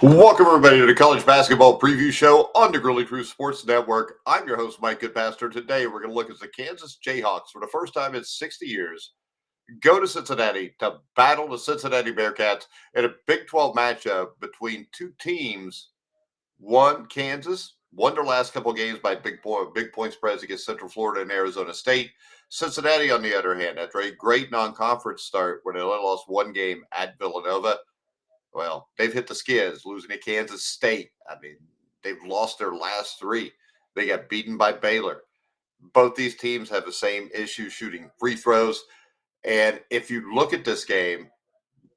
Welcome, everybody, to the College Basketball Preview Show on the Grizzly Crew Sports Network. I'm your host, Mike Goodpaster. Today, we're going to look at the Kansas Jayhawks for the first time in 60 years. Go to Cincinnati to battle the Cincinnati Bearcats in a Big 12 matchup between two teams. One, Kansas, won their last couple of games by big point spreads against Central Florida and Arizona State. Cincinnati, on the other hand, after a great non-conference start where they only lost one game at Villanova, well, they've hit the skids, losing to Kansas State. I mean, they've lost their last three. They got beaten by Baylor. Both these teams have the same issue shooting free throws. And if you look at this game,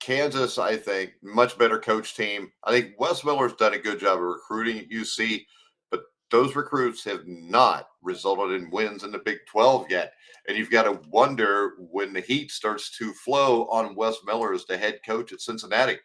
Kansas, I think, much better coach team. I think Wes Miller's done a good job of recruiting at UC, but those recruits have not resulted in wins in the Big 12 yet. And you've got to wonder when the heat starts to flow on Wes Miller as the head coach at Cincinnati.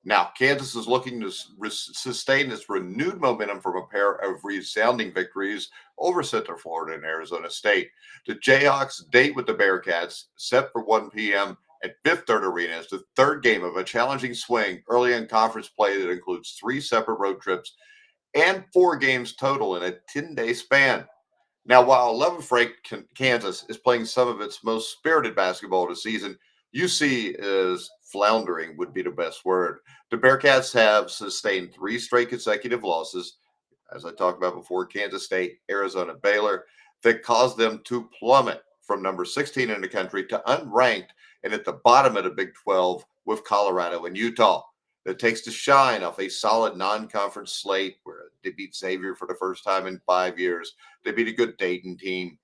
Now, Kansas is looking to sustain this renewed momentum from a pair of resounding victories over Central Florida and Arizona State. The Jayhawks date with the Bearcats, set for 1 p.m. at Fifth Third Arena, is the third game of a challenging swing early in conference play that includes 3 separate road trips and 4 games total in a 10-day span. Now, while 11th ranked Kansas is playing some of its most spirited basketball this season, UC is floundering, would be the best word. The Bearcats have sustained 3 straight consecutive losses, as I talked about before, Kansas State, Arizona, Baylor, that caused them to plummet from number 16 in the country to unranked and at the bottom of the Big 12 with Colorado and Utah. That takes the shine off a solid non-conference slate where they beat Xavier for the first time in 5 years. They beat a good Dayton team.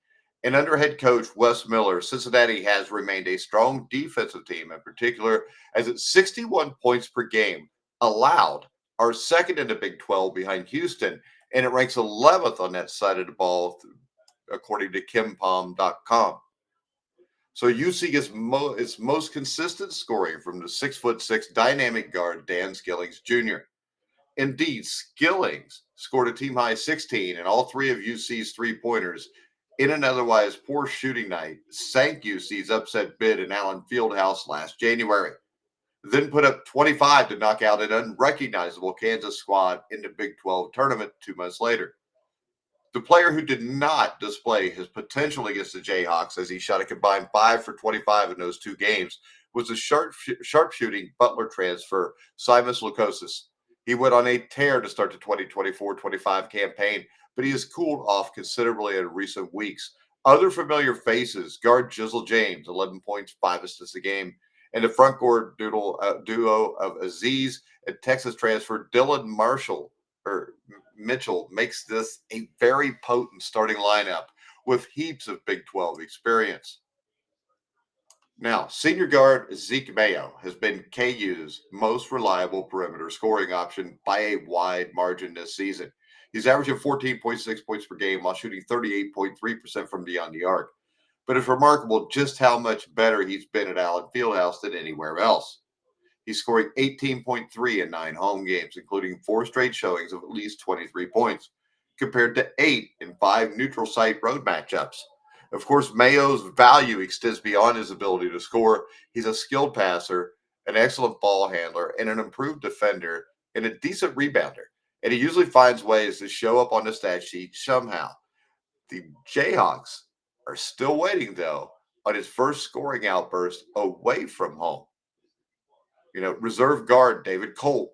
And under head coach Wes Miller, Cincinnati has remained a strong defensive team, in particular, as its 61 points per game allowed are second in the Big 12 behind Houston, and it ranks 11th on that side of the ball, according to KenPom.com. So UC gets its most consistent scoring from the 6'6" dynamic guard Dan Skillings Jr. Indeed, Skillings scored a team high 16, and all 3 of UC's 3-pointers in an otherwise poor shooting night sank UC's upset bid in Allen Fieldhouse last January. Then put up 25 to knock out an unrecognizable Kansas squad in the Big 12 tournament 2 months later. The player who did not display his potential against the Jayhawks, as he shot a combined 5 for 25 in those 2 games, was the sharpshooting Butler transfer, Simas Lukosis. He went on a tear to start the 2024-25 campaign, but he has cooled off considerably in recent weeks. Other familiar faces, guard Jizzle James, 11 points, 5 assists a game, and the front court duo of Aziz and Texas transfer Dylan Mitchell makes this a very potent starting lineup with heaps of Big 12 experience. Now, senior guard Zeke Mayo has been KU's most reliable perimeter scoring option by a wide margin this season. He's averaging 14.6 points per game while shooting 38.3% from beyond the arc. But it's remarkable just how much better he's been at Allen Fieldhouse than anywhere else. He's scoring 18.3 in 9 home games, including 4 straight showings of at least 23 points, compared to 8 in 5 neutral site road matchups. Of course, Mayo's value extends beyond his ability to score. He's a skilled passer, an excellent ball handler, and an improved defender, and a decent rebounder. And he usually finds ways to show up on the stat sheet somehow. The Jayhawks are still waiting, though, on his first scoring outburst away from home. Reserve guard David Colt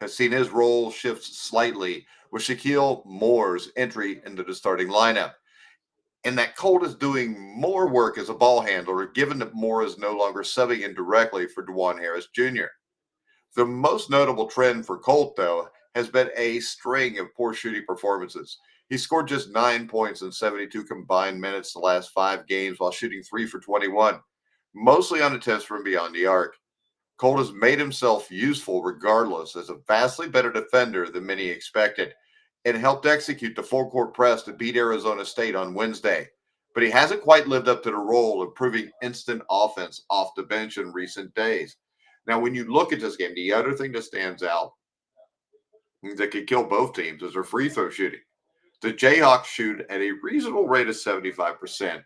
has seen his role shift slightly with Shaquille Moore's entry into the starting lineup. And that Colt is doing more work as a ball handler, given that Moore is no longer subbing in directly for DeJuan Harris Jr. The most notable trend for Colt, though, has been a string of poor shooting performances. He scored just 9 points in 72 combined minutes the last 5 games while shooting 3 for 21, mostly on attempts from beyond the arc. Colt has made himself useful regardless as a vastly better defender than many expected and helped execute the full court press to beat Arizona State on Wednesday. But he hasn't quite lived up to the role of proving instant offense off the bench in recent days. Now, when you look at this game, the other thing that stands out that could kill both teams is their free throw shooting. The Jayhawks shoot at a reasonable rate of 75%,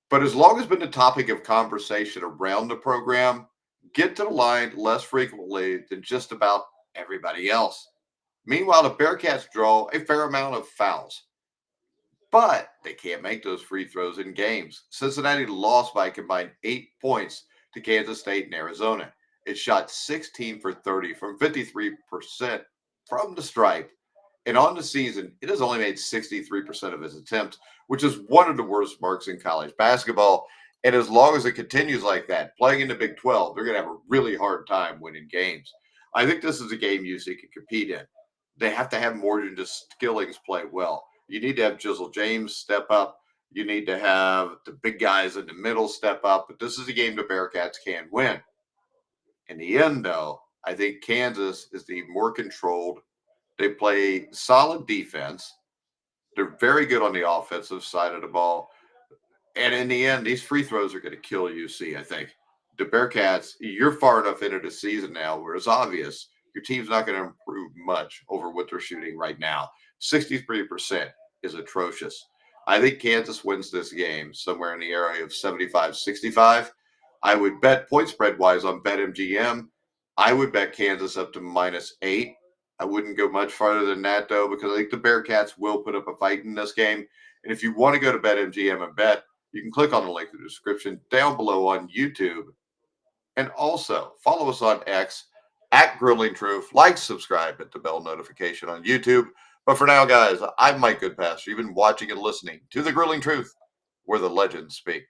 but has long as been the topic of conversation around the program, get to the line less frequently than just about everybody else. Meanwhile, the Bearcats draw a fair amount of fouls, but they can't make those free throws in games. Cincinnati lost by a combined 8 points to Kansas State and Arizona. It shot 16 for 30 from 53% from the stripe. And on the season, it has only made 63% of its attempts, which is one of the worst marks in college basketball. And as long as it continues like that, playing in the Big 12, they're going to have a really hard time winning games. I think this is a game UC can compete in. They have to have more than just Skillings play well. You need to have Jizzle James step up. You need to have the big guys in the middle step up. But this is a game the Bearcats can win. In the end, though, I think Kansas is the more controlled. They play solid defense. They're very good on the offensive side of the ball. And in the end, these free throws are going to kill UC, I think. The Bearcats, you're far enough into the season now where it's obvious your team's not going to improve much over what they're shooting right now. 63% is atrocious. I think Kansas wins this game somewhere in the area of 75-65. I would bet point spread wise on BetMGM. I would bet Kansas up to -8. I wouldn't go much farther than that, though, because I think the Bearcats will put up a fight in this game. And if you want to go to BetMGM and bet, you can click on the link in the description down below on YouTube. And also follow us on X at Grilling Truth. Like, subscribe, hit the bell notification on YouTube. But for now, guys, I'm Mike Goodpaster. You've been watching and listening to the Grilling Truth, where the legends speak.